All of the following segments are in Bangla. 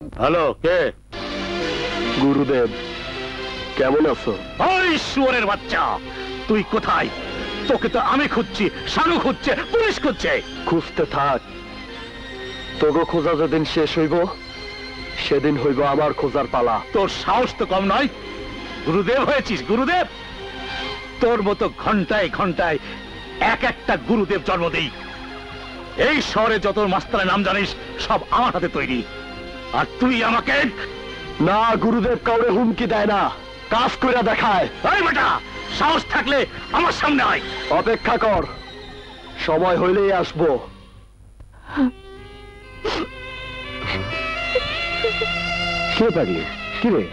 হ্যালো, কে? গুরুদেব, কেমন আছো? ওই শুয়োরের বাচ্চা, তুই কোথায়? তোকে তো আমি খুঁজছি, শানু খুঁজছে, পুলিশ খুঁজছে। খুঁজতে থাক, তোকে খোঁজা যেদিন শেষ হইব সেদিন হইব আমার খোঁজার পালা। তোর সাহস তো কম নয়, গুরুদেব হয়েছিস গুরুদেব। তোর মতো ঘন্টায় ঘন্টায় এক একটা গুরুদেব জন্ম দেই। এই শহরে যত মাস্টারের নাম জানিস সব আমার হাতে তৈরি, আর তুই আমাকে না, গুরুদেব কাউরে হুমকি দেয় না, কাজ কইরা দেখায়। এই বেটা, সাহস থাকলে আমার সামনে আয়। অপেক্ষা কর, সময় হইলেই আসবো। কে পাগলি? কি রে,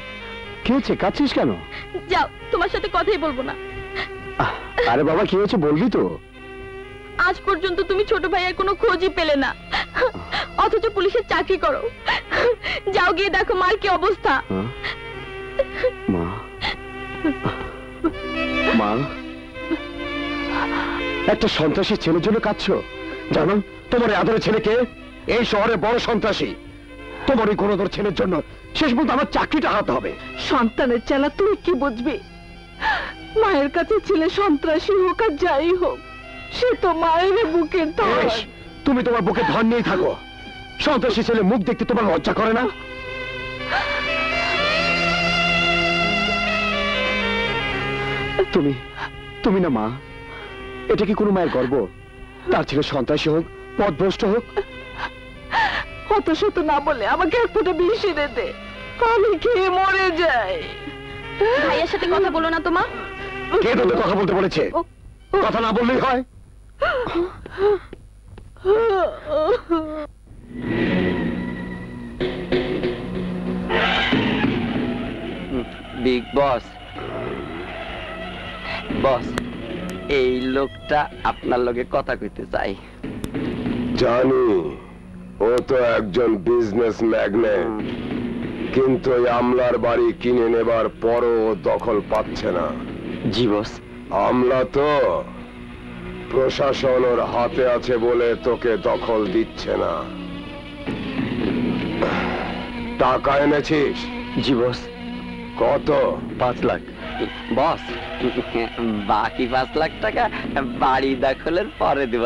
কি হয়েছে? কাঁদছিস কেন? যাও, তোমার সাথে কথাই বলবো না। আরে বাবা, কি হয়েছে বলবি তো? আজ পর্যন্ত তুমি ছোট ভাইয়ের কোনো খোঁজই পেলে না, অথচ পুলিশের চাকরি করো। যাও, গিয়ে দেখো মার কি অবস্থা। মা, মা, একটা সন্ত্রাসী ছেলের জন্য কাঁদছো? জানো তোমার আদরের ছেলেকে? এই শহরে বড় সন্ত্রাসী। তোমার ওই কোনদর ছেলের জন্য শেষ পর্যন্ত আমার চাকরিটা হারাতে হবে। সন্তানের চেলা তুই কি বুঝবি? মায়ের কাছে ছেলে সন্ত্রাসী হোক আর যাই হোক, সে তো মায়ের বুকের ধন। তুমি তোমার বুকে ধন নিয়ে থাকো, সন্ত্রাসী ছেলে মুখ দেখতে তোমার লজ্জা করে না? তুমি তুমি না মা, এটা কি কোনো মায়ের গর্ব? তার ছেলে সন্ত্রাসী হোক, পথভ্রষ্ট হোক। অত শত না বলে আমাকে এক ফোঁটা বিষ এনে দে, আমি খেয়ে মরে যাই। ভাইয়ের সাথে কথা বলো না তোমা। কে তোকে কথা বলতে বলেছে? কথা না বললেই হয়। বিগ বস, বস, এই লোকটা আপনার লগে কথা কইতে চাই। জানি ও তো একজন বিজনেস ম্যাগনেট, কিন্তু এই আমলার বাড়ি কিনে নেবার পরও দখল পাচ্ছে না। জি বস। আমলা তো প্রশাসন ওর হাতে আছে বলে তোকে দখল দিচ্ছে না। টাকা এনেছিস? জি বস। কত? 5 লাখ। বস, বাকি 5 লাখ টাকা বাড়ি দখলের পরে দেব,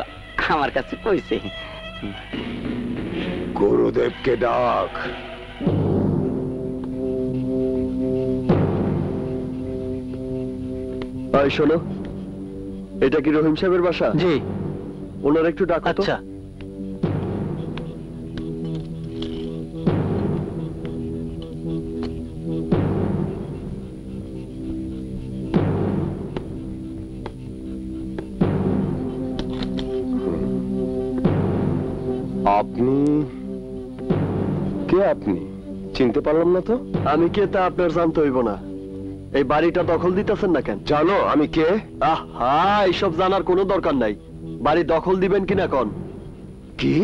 আমার কাছে কইছে। গুরুদেবকে ডাক। ভাই শোনো, এটা কি রহিম সাহেবের বাসা? জি। ওনার একটু ডাকো তো। আচ্ছা। আপনি কে? আপনি চিনতে পারলাম না তো। আমি কে তা আপনার জানতে হইব না। এই বাড়িটা দখল দিতেছেন না কেন? জানো আমি কে? আহা, এইসব জানার কোনো দরকার নাই। বাড়ি দখল দিবেন কিনা কোন? কি?